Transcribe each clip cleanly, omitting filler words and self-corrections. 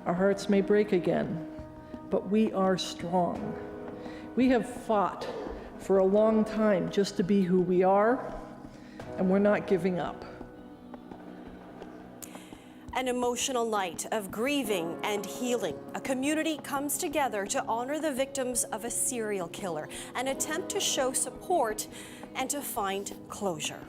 Our hearts may break again, but we are strong. We have fought for a long time just to be who we are, and we're not giving up. An emotional night of grieving and healing. A community comes together to honor the victims of a serial killer, an attempt to show support and to find closure.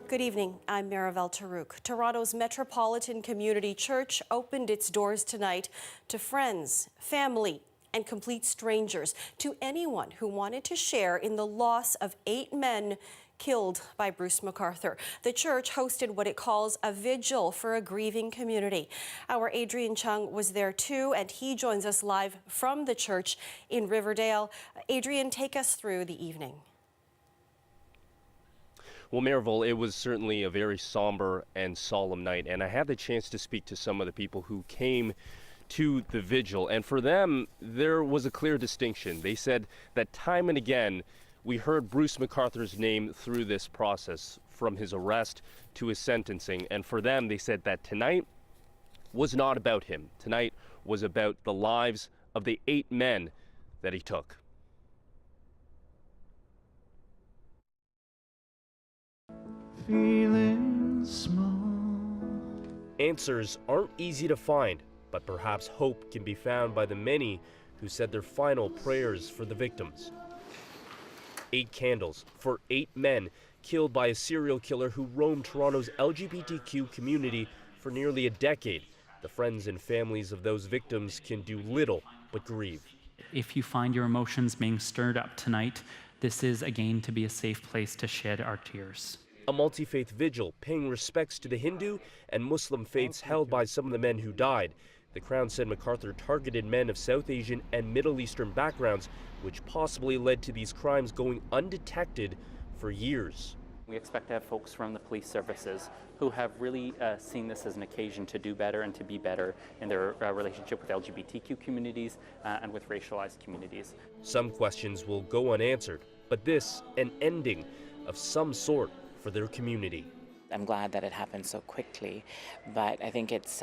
Good evening, I'm Marivelle Tarouk. Toronto's Metropolitan Community Church opened its doors tonight to friends, family, and complete strangers, to anyone who wanted to share in the loss of 8 men killed by Bruce MacArthur. The church hosted what it calls a vigil for a grieving community. Our Adrian Chung was there too, and he joins us live from the church in Riverdale. Adrian, take us through the evening. Well, Marivelle, it was certainly a very somber and solemn night, and I had the chance to speak to some of the people who came to the vigil, and for them, there was a clear distinction. They said that time and again, we heard Bruce MacArthur's name through this process, from his arrest to his sentencing. And for them, they said that tonight was not about him. Tonight was about the lives of the 8 men that he took. Feeling small. Answers aren't easy to find, but perhaps hope can be found by the many who said their final prayers for the victims. 8 candles for 8 men killed by a serial killer who roamed Toronto's LGBTQ community for nearly a decade. The friends and families of those victims can do little but grieve. If you find your emotions being stirred up tonight, this is again to be a safe place to shed our tears. A multi-faith vigil paying respects to the Hindu and Muslim faiths held by some of the men who died. The Crown said MacArthur targeted men of South Asian and Middle Eastern backgrounds, which possibly led to these crimes going undetected for years. We expect to have folks from the police services who have really seen this as an occasion to do better and to be better in their relationship with LGBTQ communities and with racialized communities. Some questions will go unanswered, but this an ending of some sort for their community. I'm glad that it happened so quickly, but I think it's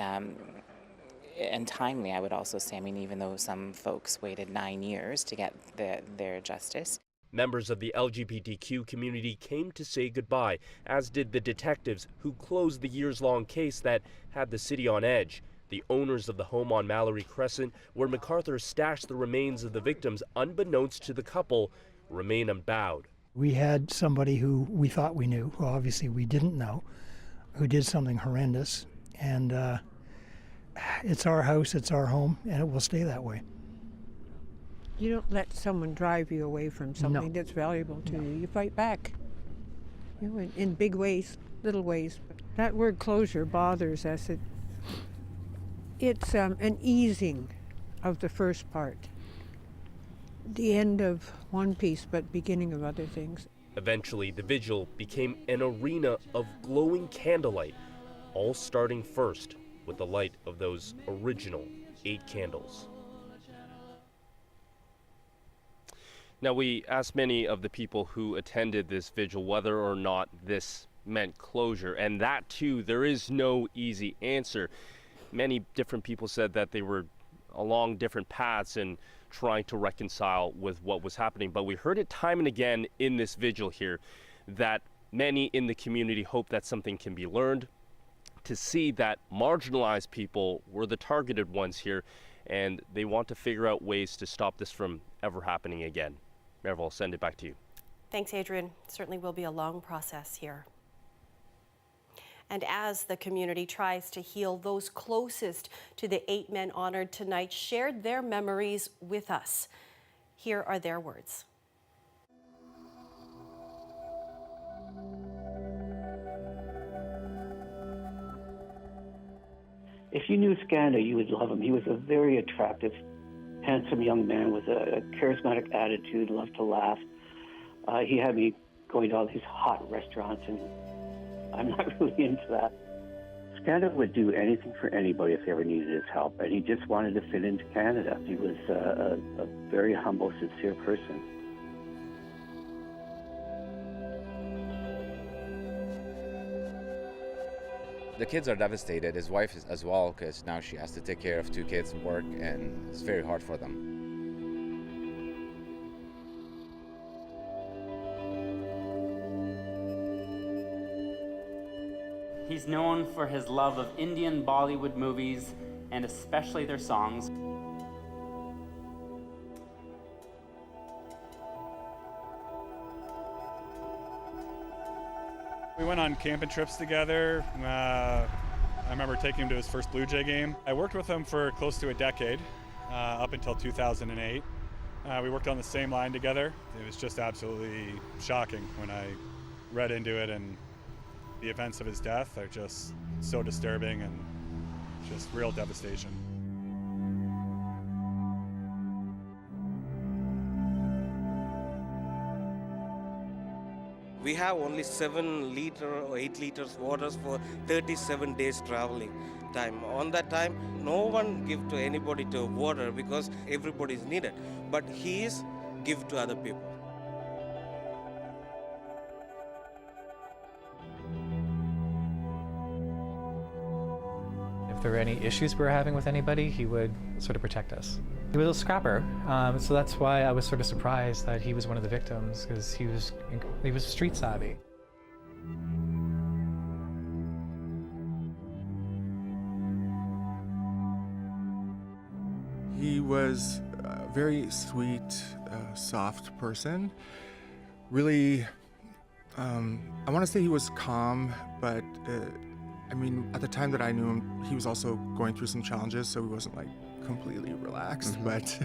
and timely, I would also say. I mean, even though some folks waited 9 years to get their justice. Members of the LGBTQ community came to say goodbye, as did the detectives who closed the years-long case that had the city on edge. The owners of the home on Mallory Crescent, where MacArthur stashed the remains of the victims unbeknownst to the couple, remain unbowed. We had somebody who we thought we knew, who obviously we didn't know, who did something horrendous, and it's our house, it's our home, and it will stay that way. You don't let someone drive you away from something that's valuable to you. You fight back, you know, in big ways, little ways. That word closure bothers us. It's an easing of the first part. The end of one piece, but beginning of other things. Eventually, the vigil became an arena of glowing candlelight, all starting first with the light of those original 8 candles. Now, we asked many of the people who attended this vigil whether or not this meant closure, and that too, there is no easy answer. Many different people said that they were along different paths and trying to reconcile with what was happening, but we heard it time and again in this vigil here that many in the community hope that something can be learned, to see that marginalized people were the targeted ones here, and they want to figure out ways to stop this from ever happening again. Marivelle, I'll send it back to you. Thanks, Adrian. Certainly will be a long process here. And as the community tries to heal, those closest to the 8 men honored tonight shared their memories with us. Here are their words. If you knew Scalia, you would love him. He was a very attractive, handsome young man with a charismatic attitude, loved to laugh. He had me going to all these hot restaurants, and I'm not really into that. Scalia would do anything for anybody if they ever needed his help, and he just wanted to fit into Canada. He was a very humble, sincere person. The kids are devastated, his wife is as well, because now she has to take care of 2 kids and work, and it's very hard for them. He's known for his love of Indian Bollywood movies and especially their songs. We went on camping trips together. I remember taking him to his first Blue Jay game. I worked with him for close to a decade, up until 2008. We worked on the same line together. It was just absolutely shocking when I read into it, and the events of his death are just so disturbing and just real devastation. We have only 7 liter or 8 liters waters for 37 days traveling time. On that time, no one give to anybody to water because everybody is needed. But he is give to other people. If there were any issues we were having with anybody, he would sort of protect us. He was a scrapper, so that's why I was sort of surprised that he was one of the victims, because he was street savvy. He was a very sweet, soft person. Really, I want to say he was calm, but I mean, at the time that I knew him, he was also going through some challenges, so he wasn't like completely relaxed, but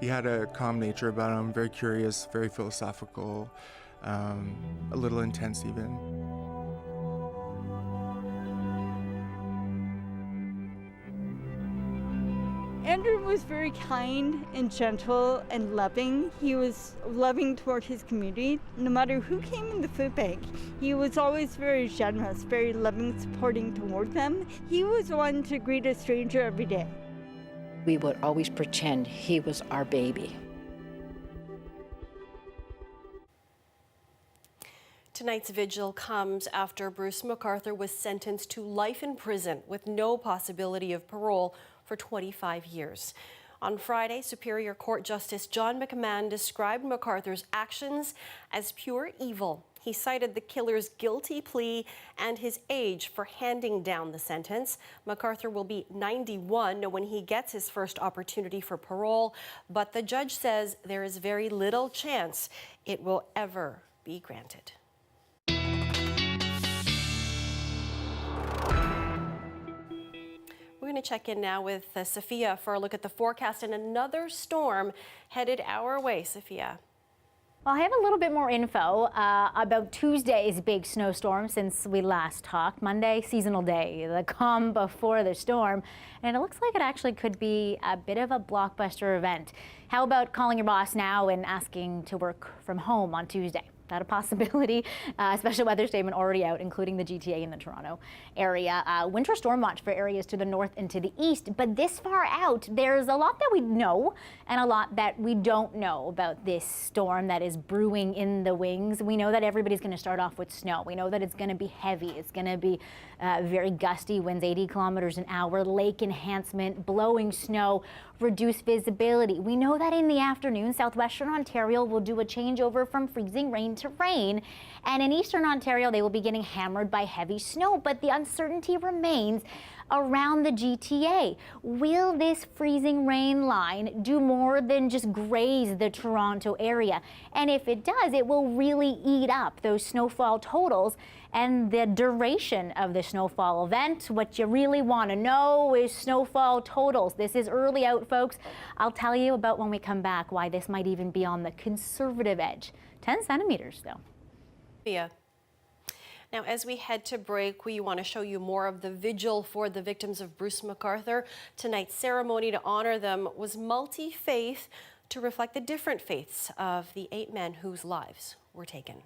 he had a calm nature about him, very curious, very philosophical, a little intense even. Andrew was very kind and gentle and loving. He was loving toward his community. No matter who came in the food bank, he was always very generous, very loving, supporting toward them. He was one to greet a stranger every day. We would always pretend he was our baby. Tonight's vigil comes after Bruce MacArthur was sentenced to life in prison with no possibility of parole for 25 years. On Friday, Superior Court Justice John McMahon described MacArthur's actions as pure evil. He cited the killer's guilty plea and his age for handing down the sentence. MacArthur will be 91 when he gets his first opportunity for parole, but the judge says there is very little chance it will ever be granted. We're going to check in now with Sophia for a look at the forecast and another storm headed our way. Sophia. Well, I have a little bit more info about Tuesday's big snowstorm since we last talked. Monday, seasonal day, the calm before the storm. And it looks like it actually could be a bit of a blockbuster event. How about calling your boss now and asking to work from home on Tuesday? That a possibility. Special weather statement already out, including the GTA in the Toronto area. Winter storm watch for areas to the north and to the east. But this far out, there's a lot that we know and a lot that we don't know about this storm that is brewing in the wings. We know that everybody's going to start off with snow. We know that it's going to be heavy. It's going to be very gusty winds, 80 kilometers an hour, lake enhancement, blowing snow, reduced visibility. We know that in the afternoon, southwestern Ontario will do a changeover from freezing rain to rain, and in eastern Ontario they will be getting hammered by heavy snow, but the uncertainty remains around the GTA. Will this freezing rain line do more than just graze the Toronto area? And if it does, it will really eat up those snowfall totals and the duration of the snowfall event. What you really want to know is snowfall totals. This is early out, folks. I'll tell you about when we come back why this might even be on the conservative edge. 10 centimeters, though. Yeah. Now, as we head to break, we want to show you more of the vigil for the victims of Bruce MacArthur. Tonight's ceremony to honor them was multi-faith to reflect the different faiths of the 8 men whose lives were taken.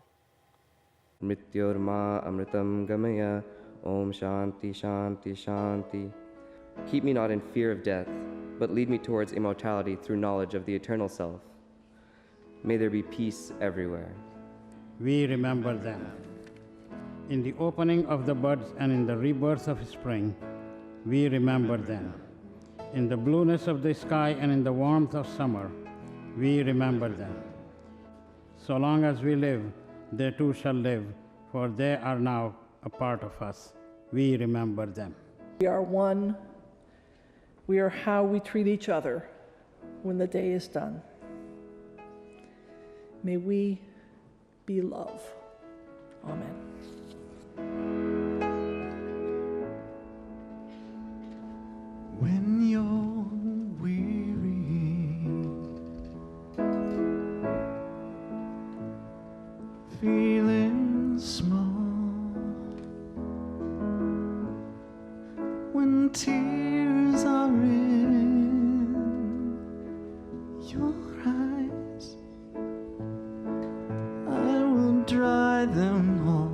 Mrityorma amritam gamaya, om shanti shanti shanti. Keep me not in fear of death, but lead me towards immortality through knowledge of the eternal self. May there be peace everywhere. We remember them. In the opening of the buds and in the rebirth of spring, we remember them. In the blueness of the sky and in the warmth of summer, we remember them. So long as we live, they too shall live, for they are now a part of us. We remember them. We are one. We are how we treat each other when the day is done. May we be love. Amen. When you're weary, feeling small, when tears are in your eyes, I will dry them all.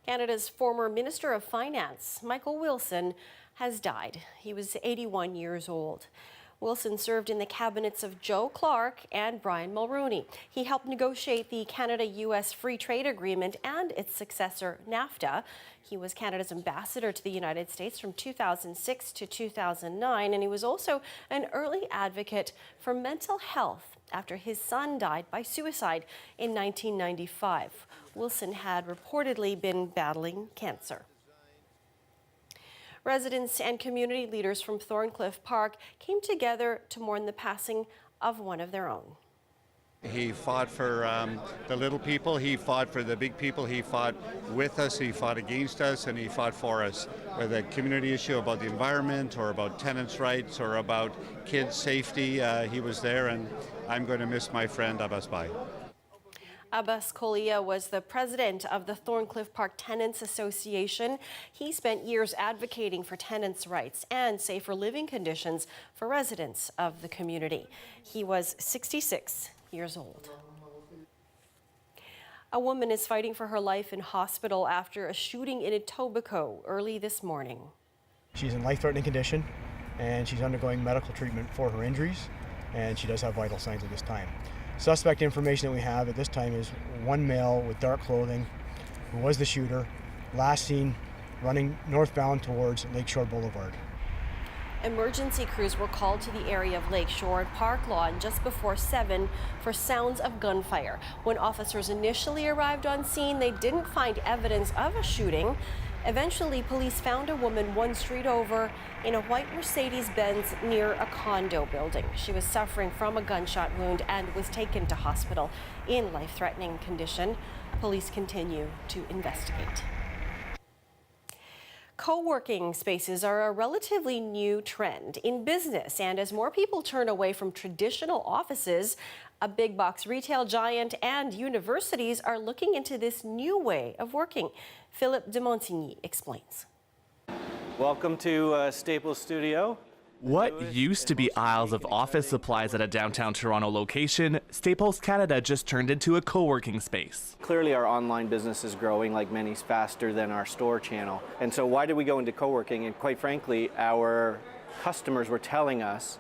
Canada's former Minister of Finance, Michael Wilson, has died. He was 81 years old. Wilson served in the cabinets of Joe Clark and Brian Mulroney. He helped negotiate the Canada-US Free Trade Agreement and its successor, NAFTA. He was Canada's ambassador to the United States from 2006 to 2009, and he was also an early advocate for mental health after his son died by suicide in 1995. Wilson had reportedly been battling cancer. Residents and community leaders from Thorncliffe Park came together to mourn the passing of one of their own. He fought for the little people, he fought for the big people, he fought with us, he fought against us, and he fought for us. Whether a community issue about the environment or about tenants' rights or about kids' safety, he was there, and I'm going to miss my friend Abbas Bai. Abbas Scalia was the president of the Thorncliffe Park Tenants Association. He spent years advocating for tenants' rights and safer living conditions for residents of the community. He was 66 years old. A woman is fighting for her life in hospital after a shooting in Etobicoke early this morning. She's in life-threatening condition and she's undergoing medical treatment for her injuries, and she does have vital signs at this time. Suspect information that we have at this time is one male with dark clothing who was the shooter, last seen running northbound towards Lakeshore Boulevard. Emergency crews were called to the area of Lakeshore and Park Lawn just before 7 for sounds of gunfire. When officers initially arrived on scene, they didn't find evidence of a shooting. Eventually, police found a woman one street over in a white Mercedes-Benz near a condo building. She was suffering from a gunshot wound and was taken to hospital in life-threatening condition. Police continue to investigate. Co-working spaces are a relatively new trend in business, and as more people turn away from traditional offices, a big box retail giant and universities are looking into this new way of working. Philippe de Montigny explains. Welcome to Staples Studio. What used to be aisles of office supplies at a downtown Toronto location, Staples Canada just turned into a co-working space. Clearly our online business is growing, like many, faster than our store channel. And so why did we go into co-working? And quite frankly, our customers were telling us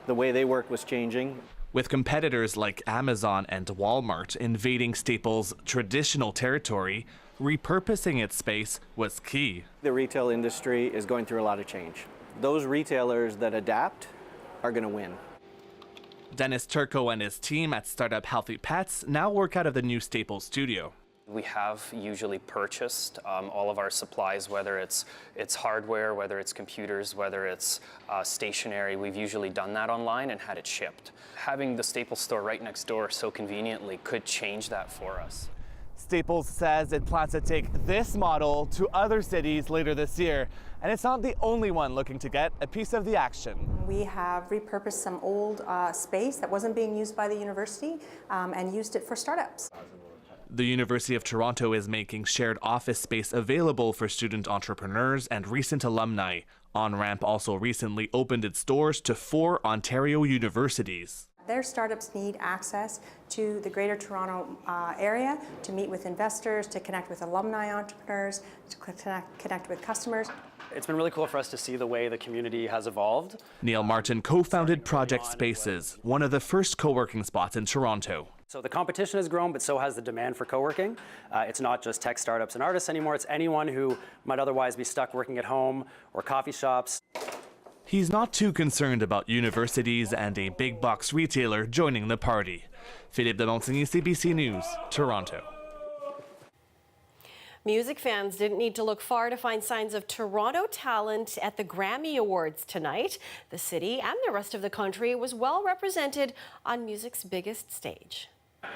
the way they work was changing. With competitors like Amazon and Walmart invading Staples' traditional territory, repurposing its space was key. The retail industry is going through a lot of change. Those retailers that adapt are going to win. Dennis Turco and his team at startup Healthy Pets now work out of the new Staples studio. We have usually purchased all of our supplies, whether it's hardware, whether it's computers, whether it's stationery. We've usually done that online and had it shipped. Having the Staples store right next door so conveniently could change that for us. Staples says it plans to take this model to other cities later this year. And it's not the only one looking to get a piece of the action. We have repurposed some old space that wasn't being used by the university and used it for startups. The University of Toronto is making shared office space available for student entrepreneurs and recent alumni. OnRamp also recently opened its doors to 4 Ontario universities. Their startups need access to the Greater Toronto area to meet with investors, to connect with alumni entrepreneurs, to connect with customers. It's been really cool for us to see the way the community has evolved. Neil Martin co-founded Project Spaces, one of the first co-working spots in Toronto. So the competition has grown, but so has the demand for co-working. It's not just tech startups and artists anymore. It's anyone who might otherwise be stuck working at home or coffee shops. He's not too concerned about universities and a big box retailer joining the party. Philippe de Montigny, CBC News, Toronto. Music fans didn't need to look far to find signs of Toronto talent at the Grammy Awards tonight. The city and the rest of the country was well represented on music's biggest stage.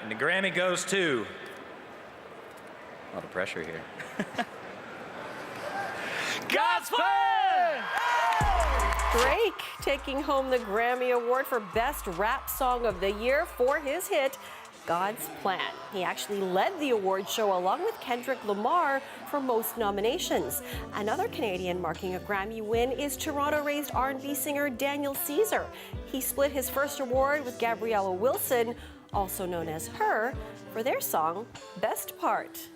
And the Grammy goes to... A lot of pressure here. God's Plan! Drake taking home the Grammy Award for Best Rap Song of the Year for his hit, God's Plan. He actually led the award show along with Kendrick Lamar for most nominations. Another Canadian marking a Grammy win is Toronto-raised R&B singer Daniel Caesar. He split his first award with Gabriella Wilson, also known as Her, for their song, Best Part.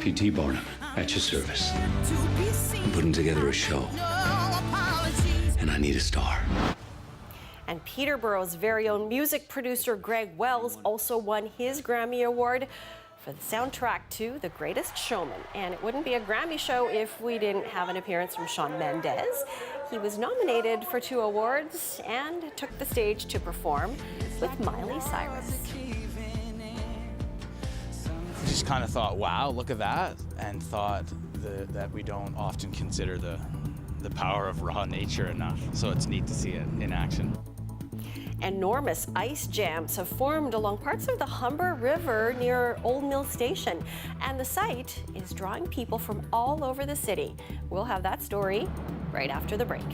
P.T. Barnum, at your service. I'm putting together a show, and I need a star. And Peterborough's very own music producer Greg Wells also won his Grammy Award for the soundtrack to The Greatest Showman. And it wouldn't be a Grammy show if we didn't have an appearance from Shawn Mendes. He was nominated for 2 awards and took the stage to perform with Miley Cyrus. just kind of thought, wow, look at that, and thought that we don't often consider the power of raw nature enough. So it's neat to see it in action. Enormous ice jams have formed along parts of the Humber River near Old Mill Station, and the site is drawing people from all over the city. We'll have that story right after the break.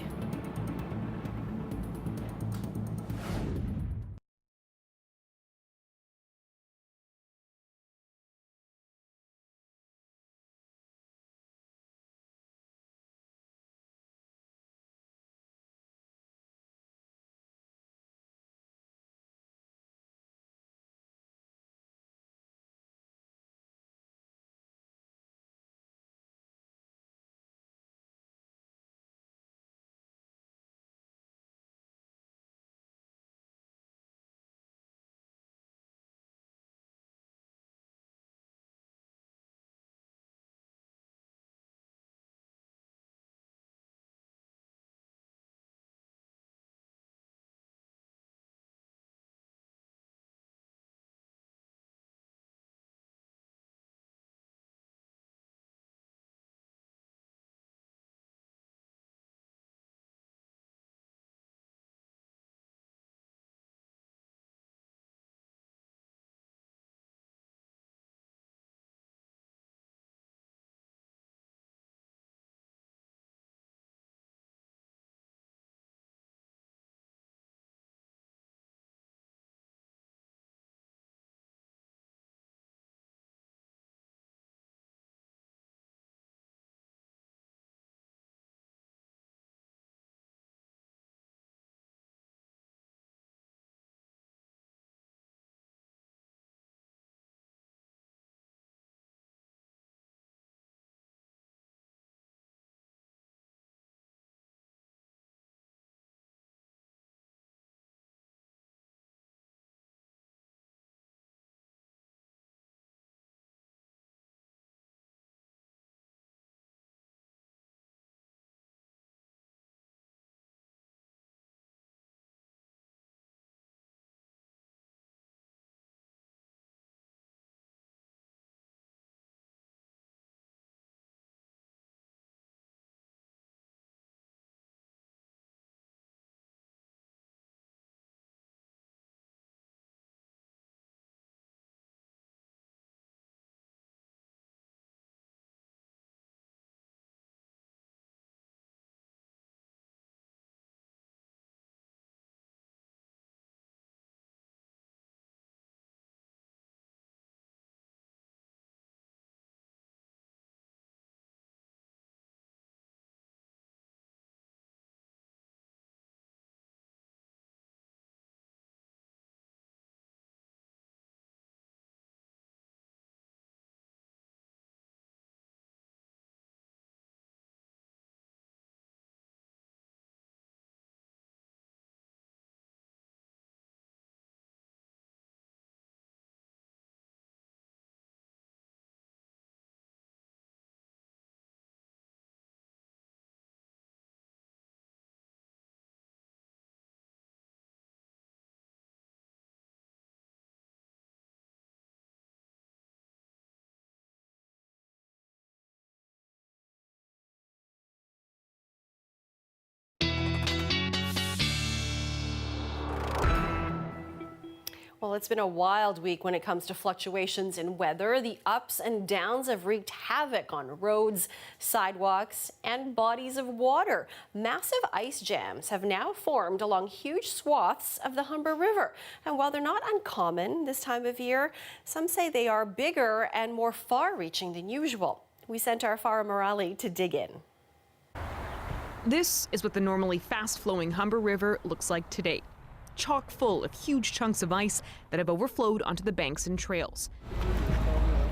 Well, it's been a wild week when it comes to fluctuations in weather. The ups and downs have wreaked havoc on roads, sidewalks, and bodies of water. Massive ice jams have now formed along huge swaths of the Humber River. And while they're not uncommon this time of year, some say they are bigger and more far-reaching than usual. We sent our Farah Morali to dig in. This is what the normally fast-flowing Humber River looks like today. Chock full of huge chunks of ice that have overflowed onto the banks and trails.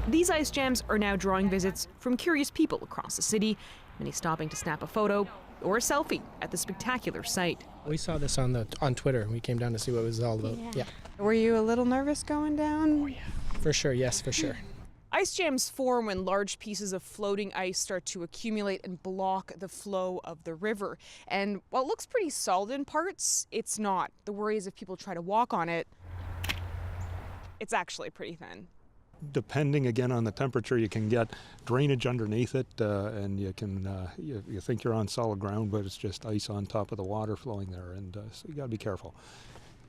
These ice jams are now drawing visits from curious people across the city, many stopping to snap a photo or a selfie at the spectacular sight. We saw this on Twitter. We came down to see what it was all about. Yeah. Were you a little nervous going down? Oh, yeah. For sure, yes, for sure. Ice jams form when large pieces of floating ice start to accumulate and block the flow of the river. And while it looks pretty solid in parts, it's not. The worry is if people try to walk on it, it's actually pretty thin. depending again on the temperature, you can get drainage underneath it, and you can you think you're on solid ground, but it's just ice on top of the water flowing there, and so you got to be careful.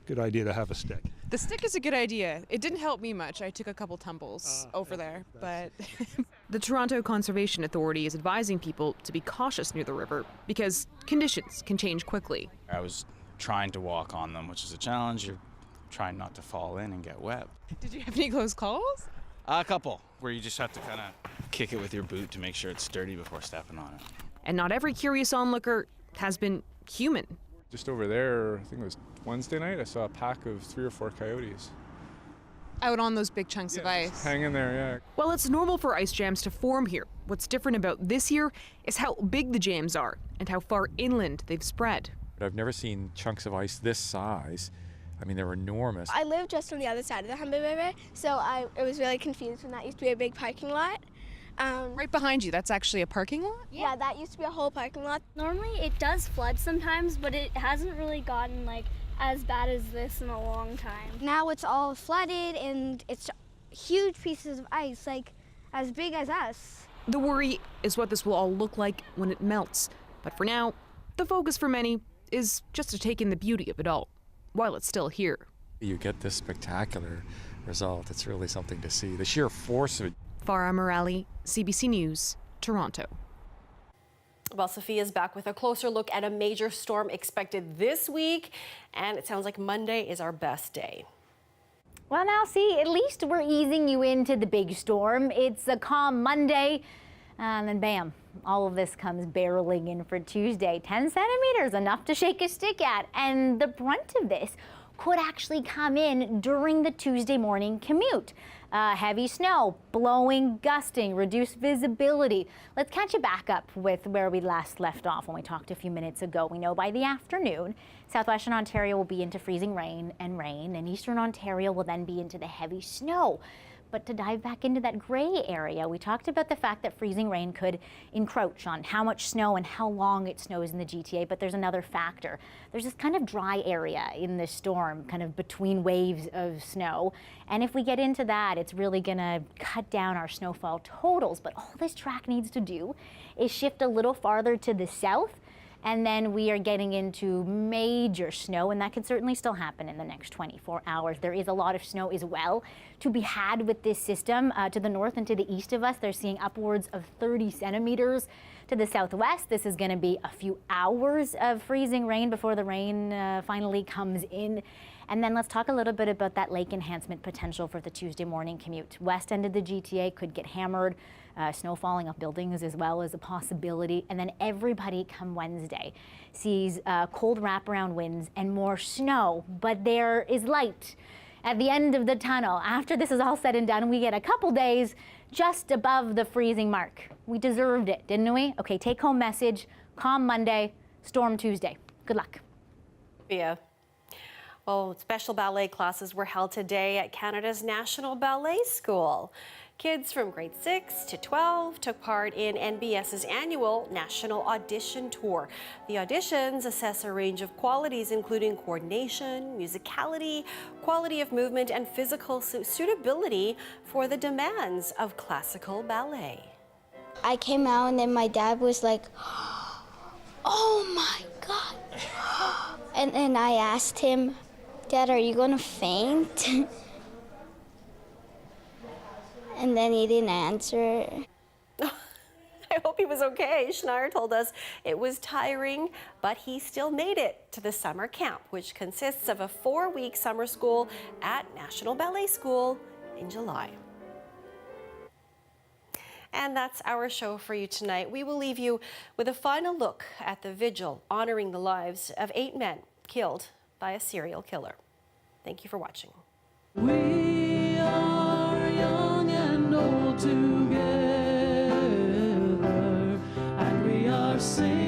Good idea to have a stick. The stick is a good idea. It didn't help me much. I took a couple tumbles over there, but... The Toronto Conservation Authority is advising people to be cautious near the river because conditions can change quickly. I was trying to walk on them, which is a challenge. You're trying not to fall in and get wet. Did you have any close calls? A couple, where you just have to kind of kick it with your boot to make sure it's sturdy before stepping on it. And not every curious onlooker has been human. Just over there, I think it was Wednesday night, I saw a pack of 3 or 4 coyotes. Out on those big chunks of ice. Hanging there, yeah. Well, it's normal for ice jams to form here. What's different about this year is how big the jams are and how far inland they've spread. I've never seen chunks of ice this size. I mean, they're enormous. I live just on the other side of the Humber River, so I was really confused when that used to be a big parking lot. Right behind you, that's actually a parking lot? Yeah, that used to be a whole parking lot. Normally it does flood sometimes, but it hasn't really gotten as bad as this in a long time. Now it's all flooded and it's huge pieces of ice, as big as us. The worry is what this will all look like when it melts. But for now, the focus for many is just to take in the beauty of it all, while it's still here. You get this spectacular result. It's really something to see. The sheer force of it. Farah Morali, CBC News, Toronto. Well, Sophia's back with a closer look at a major storm expected this week, and it sounds like Monday is our best day. Well, now see, at least we're easing you into the big storm. It's a calm Monday, and then bam, all of this comes barreling in for Tuesday. 10 centimeters, enough to shake a stick at, and the brunt of this could actually come in during the Tuesday morning commute. Heavy snow, blowing, gusting, reduced visibility. Let's catch you back up with where we last left off when we talked a few minutes ago. We know by the afternoon, southwestern Ontario will be into freezing rain, and eastern Ontario will then be into the heavy snow. But to dive back into that gray area, we talked about the fact that freezing rain could encroach on how much snow and how long it snows in the GTA, but there's another factor. There's this kind of dry area in this storm, kind of between waves of snow. And if we get into that, it's really gonna cut down our snowfall totals. But all this track needs to do is shift a little farther to the south, and then we are getting into major snow, and that could certainly still happen in the next 24 hours. There is a lot of snow as well to be had with this system. To the north and to the east of us, they're seeing upwards of 30 centimeters. To the southwest, this is gonna be a few hours of freezing rain before the rain finally comes in. And then let's talk a little bit about that lake enhancement potential for the Tuesday morning commute. West end of the GTA could get hammered. Snow falling off buildings as well as a possibility. And then everybody come Wednesday sees cold wraparound winds and more snow, but there is light at the end of the tunnel. After this is all said and done, we get a couple days just above the freezing mark. We deserved it, didn't we? Okay, take home message, calm Monday, storm Tuesday. Good luck. Yeah. Well, special ballet classes were held today at Canada's National Ballet School. Kids from grade 6 to 12 took part in NBS's annual National Audition Tour. The auditions assess a range of qualities including coordination, musicality, quality of movement, and physical suitability for the demands of classical ballet. I came out and then my dad was like, oh my God. And then I asked him, Dad, are you gonna faint? And then he didn't answer. I hope he was okay. Schneier told us it was tiring, but he still made it to the summer camp, which consists of a 4-week summer school at National Ballet School in July. And that's our show for you tonight. We will leave you with a final look at the vigil honoring the lives of 8 men killed by a serial killer. Thank you for watching. We are young and old together, and we are singing.